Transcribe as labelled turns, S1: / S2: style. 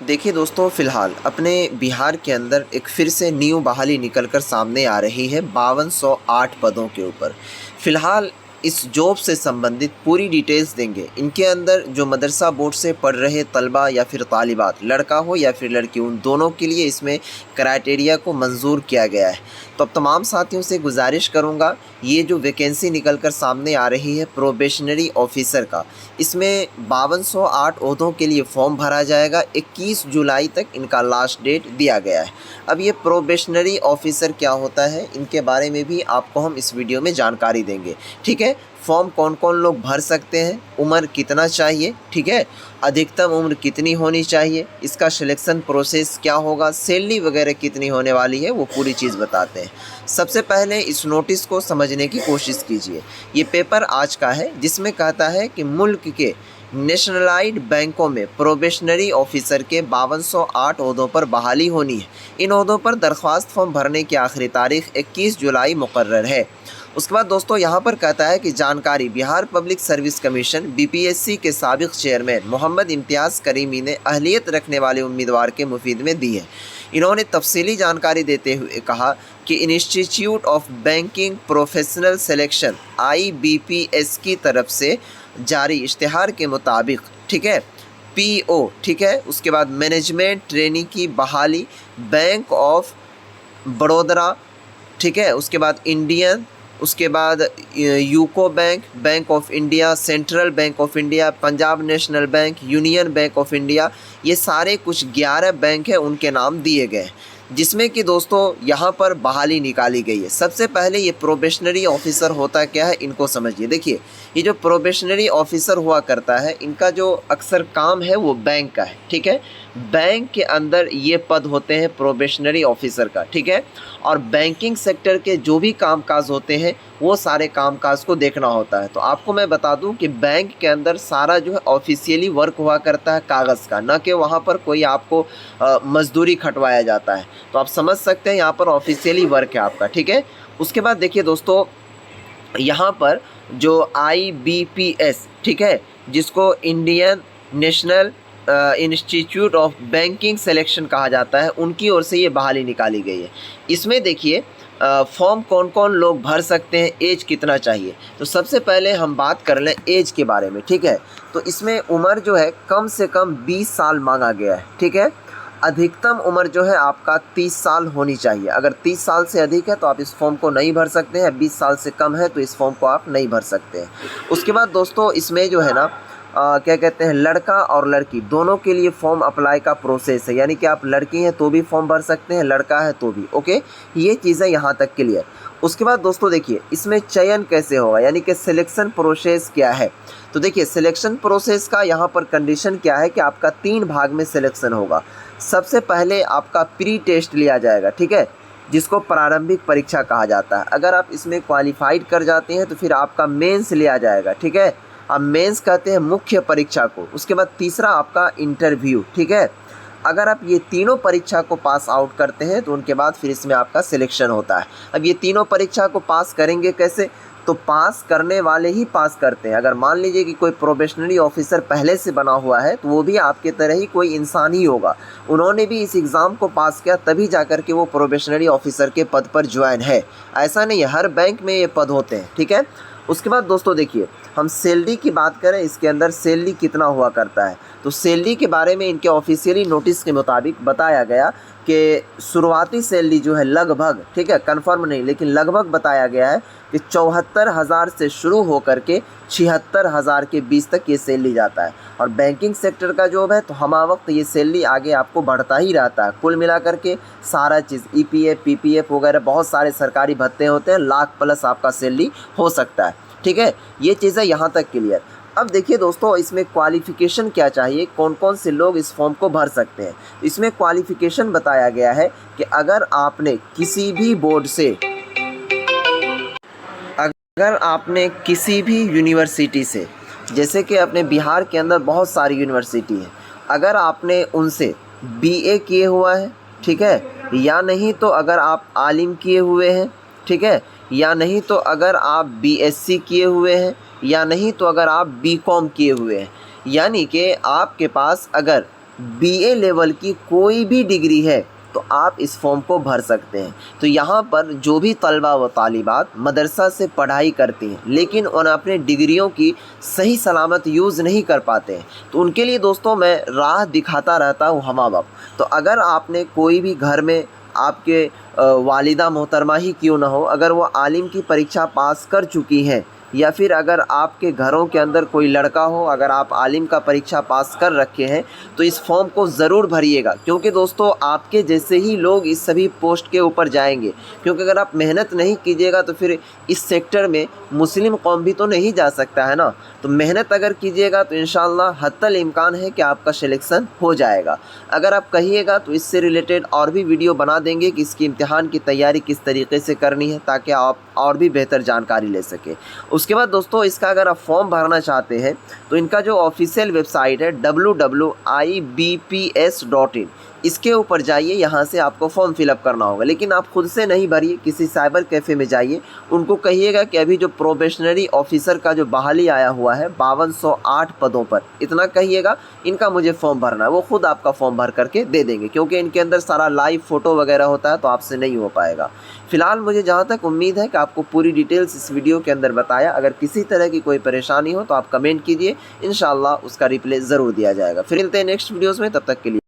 S1: देखिए दोस्तों, फ़िलहाल अपने बिहार के अंदर एक फिर से न्यू बहाली निकल कर सामने आ रही है 5208 पदों के ऊपर। फ़िलहाल इस जॉब से संबंधित पूरी डिटेल्स देंगे। इनके अंदर जो मदरसा बोर्ड से पढ़ रहे तलबा या फिर तालिबात, लड़का हो या फिर लड़की, उन दोनों के लिए इसमें क्राइटेरिया को मंजूर किया गया है। तो अब तमाम साथियों से गुजारिश करूँगा, ये जो वैकेंसी निकल कर सामने आ रही है प्रोबेशनरी ऑफिसर का, इसमें 5208 ओहदों के लिए फॉर्म भरा जाएगा। 21 जुलाई तक इनका लास्ट डेट दिया गया है। अब ये प्रोबेशनरी ऑफिसर क्या होता है, इनके बारे में भी आपको हम इस वीडियो में जानकारी देंगे। ठीक है, फॉर्म कौन कौन लोग भर सकते हैं, उम्र कितना चाहिए, ठीक है, अधिकतम उम्र कितनी होनी चाहिए, इसका सिलेक्शन प्रोसेस क्या होगा, सैलरी वगैरह कितनी होने वाली है, वो पूरी चीज़ बताते हैं। सबसे पहले इस नोटिस को समझने की कोशिश कीजिए। ये पेपर आज का है, जिसमें कहता है कि मुल्क के नेशनलाइज्ड बैंकों में प्रोबेशनरी ऑफिसर के 5208 ओहदों पर बहाली होनी है। इन ओहदों पर दरख्वास्त फॉर्म भरने की आखिरी तारीख 21 जुलाई मुकर्रर है। उसके बाद दोस्तों यहाँ पर कहता है कि जानकारी Bihar public service commission BPSC के साबिक चेयरमैन मोहम्मद इम्तियाज़ करीमी ने अहलियत रखने वाले उम्मीदवार के मुफीद में दी है। इन्होंने तफसीली जानकारी देते हुए कहा कि institute of banking professional selection IBPS की तरफ से जारी इश्तिहार के मुताबिक, ठीक है, PO, ठीक है, उसके बाद मैनेजमेंट ट्रेनी की बहाली बैंक ऑफ बड़ौदा, ठीक है, उसके बाद इंडियन, उसके बाद UCO bank, bank of India, central bank of India, Punjab national bank, union bank of India, ये सारे कुछ 11 बैंक हैं, उनके नाम दिए गए, जिसमें कि दोस्तों यहाँ पर बहाली निकाली गई है। सबसे पहले ये प्रोबेशनरी ऑफिसर होता क्या है, इनको समझिए। देखिए, ये जो प्रोबेशनरी ऑफिसर हुआ करता है, इनका जो अक्सर काम है वो बैंक का है, ठीक है। बैंक के अंदर ये पद होते हैं प्रोबेशनरी ऑफिसर का, ठीक है। और बैंकिंग सेक्टर के जो भी कामकाज होते हैं, वो सारे कामकाज को देखना होता है। तो आपको मैं बता दूं कि बैंक के अंदर सारा जो है ऑफिशियली वर्क हुआ करता है कागज़ का, ना कि वहाँ पर कोई आपको मजदूरी खटवाया जाता है। तो आप समझ सकते हैं यहाँ पर ऑफिशियली वर्क है आपका, ठीक है। उसके बाद देखिए दोस्तों, यहाँ पर जो IBPS, ठीक है, जिसको Indian national institute of banking selection कहा जाता है, उनकी ओर से ये बहाली निकाली गई है। इसमें देखिए फॉर्म कौन कौन लोग भर सकते हैं, एज कितना चाहिए। तो सबसे पहले हम बात कर लें एज के बारे में, ठीक है। तो इसमें उम्र जो है कम से कम 20 साल मांगा गया है, ठीक है। अधिकतम उम्र जो है आपका 30 साल होनी चाहिए। अगर 30 साल से अधिक है तो आप इस फॉर्म को नहीं भर सकते हैं, 20 साल से कम है तो इस फॉर्म को आप नहीं भर सकते हैं। उसके बाद दोस्तों, इसमें जो है ना क्या कहते हैं, लड़का और लड़की दोनों के लिए फॉर्म अप्लाई का प्रोसेस है, यानी कि आप लड़की हैं तो भी फॉर्म भर सकते हैं, लड़का है तो भी, ओके। ये चीज़ें यहाँ तक क्लियर। उसके बाद दोस्तों देखिए, इसमें चयन कैसे होगा, यानी कि सिलेक्शन प्रोसेस क्या है। तो देखिए, सिलेक्शन प्रोसेस का यहाँ पर कंडीशन क्या है कि आपका 3 भाग में सिलेक्शन होगा। सबसे पहले आपका प्री टेस्ट लिया जाएगा, ठीक है, जिसको प्रारंभिक परीक्षा कहा जाता है। अगर आप इसमें क्वालिफाइड कर जाते हैं तो फिर आपका मेंस लिया जाएगा, ठीक है। अब मेंस कहते हैं मुख्य परीक्षा को। उसके बाद तीसरा आपका इंटरव्यू, ठीक है। अगर आप ये तीनों परीक्षा को पास आउट करते हैं तो उनके बाद फिर इसमें आपका सिलेक्शन होता है। अब ये तीनों परीक्षा को पास करेंगे कैसे, तो पास करने वाले ही पास करते हैं। अगर मान लीजिए कि कोई प्रोबेशनरी ऑफिसर पहले से बना हुआ है तो वो भी आपके तरह ही कोई इंसान ही होगा, उन्होंने भी इस एग्ज़ाम को पास किया तभी जाकर के वो प्रोबेशनरी ऑफिसर के पद पर ज्वाइन है। ऐसा नहीं है, हर बैंक में ये पद होते हैं, ठीक है। उसके बाद दोस्तों देखिए, हम सैलरी की बात करें, इसके अंदर सैलरी कितना हुआ करता है। तो सैलरी के बारे में इनके ऑफिशियली नोटिस के मुताबिक बताया गया कि शुरुआती सैलरी जो है लगभग, ठीक है, कंफर्म नहीं लेकिन लगभग बताया गया है कि 74,000 से शुरू होकर के 76,000 के बीच तक ये सैलरी जाता है। और बैंकिंग सेक्टर का जॉब है तो हमा वक्त ये सैलरी आगे आपको बढ़ता ही रहता है। कुल मिलाकर के सारा चीज़ EPF PPF वगैरह बहुत सारे सरकारी भत्ते होते हैं, लाख प्लस आपका सैलरी हो सकता है, ठीक है। ये चीज़ें यहाँ तक क्लियर। अब देखिए दोस्तों, इसमें क्वालिफ़िकेशन क्या चाहिए, कौन कौन से लोग इस फॉर्म को भर सकते हैं। इसमें क्वालिफ़िकेशन बताया गया है कि अगर आपने किसी भी बोर्ड से, अगर आपने किसी भी यूनिवर्सिटी से, जैसे कि अपने बिहार के अंदर बहुत सारी यूनिवर्सिटी है, अगर आपने उनसे BA किए हुआ है, ठीक है, या नहीं तो अगर आप आलिम किए हुए हैं, ठीक है, या नहीं तो अगर आप BSc किए हुए हैं, या नहीं तो अगर आप BCom किए हुए हैं, यानी कि आपके पास अगर बीए लेवल की कोई भी डिग्री है तो आप इस फॉर्म को भर सकते हैं। तो यहाँ पर जो भी तलबा व तालिबात मदरसा से पढ़ाई करती हैं लेकिन उन्हें अपने डिग्रियों की सही सलामत यूज़ नहीं कर पाते हैं, तो उनके लिए दोस्तों मैं राह दिखाता रहता हूँ हम आप। तो अगर आपने कोई भी घर में आपके वालिदा मोहतरमा ही क्यों ना हो, अगर वो आलिम की परीक्षा पास कर चुकी हैं, या फिर अगर आपके घरों के अंदर कोई लड़का हो, अगर आप आलिम का परीक्षा पास कर रखे हैं, तो इस फॉर्म को ज़रूर भरिएगा, क्योंकि दोस्तों आपके जैसे ही लोग इस सभी पोस्ट के ऊपर जाएंगे। क्योंकि अगर आप मेहनत नहीं कीजिएगा तो फिर इस सेक्टर में मुस्लिम कौम भी तो नहीं जा सकता है ना। तो मेहनत अगर कीजिएगा तो इंशाअल्लाह हत्तल इम्कान है कि आपका सिलेक्शन हो जाएगा। अगर आप कहिएगा तो इससे रिलेटेड और भी वीडियो बना देंगे कि इसकी इम्तिहान की तैयारी किस तरीके से करनी है, ताकि आप और भी बेहतर जानकारी ले सकें। उसके बाद दोस्तों इसका अगर आप फॉर्म भरना चाहते हैं तो इनका जो ऑफिशियल वेबसाइट है www.ibps.in, इसके ऊपर जाइए, यहाँ से आपको फॉर्म फिलअप करना होगा। लेकिन आप खुद से नहीं भरिए, किसी साइबर कैफ़े में जाइए, उनको कहिएगा कि अभी जो प्रोबेशनरी ऑफिसर का जो बहाली आया हुआ है 5208 पदों पर, इतना कहिएगा इनका मुझे फॉर्म भरना है, वो खुद आपका फॉर्म भर करके दे देंगे। क्योंकि इनके अंदर सारा लाइव फ़ोटो वगैरह होता है तो आपसे नहीं हो पाएगा। फ़िलहाल मुझे जहाँ तक उम्मीद है कि आपको पूरी डिटेल्स इस वीडियो के अंदर बताया। अगर किसी तरह की कोई परेशानी हो तो आप कमेंट कीजिए, इंशाअल्लाह उसका रिप्लाई ज़रूर दिया जाएगा। फिर मिलते हैं नेक्स्ट वीडियोज़ में, तब तक के लिए।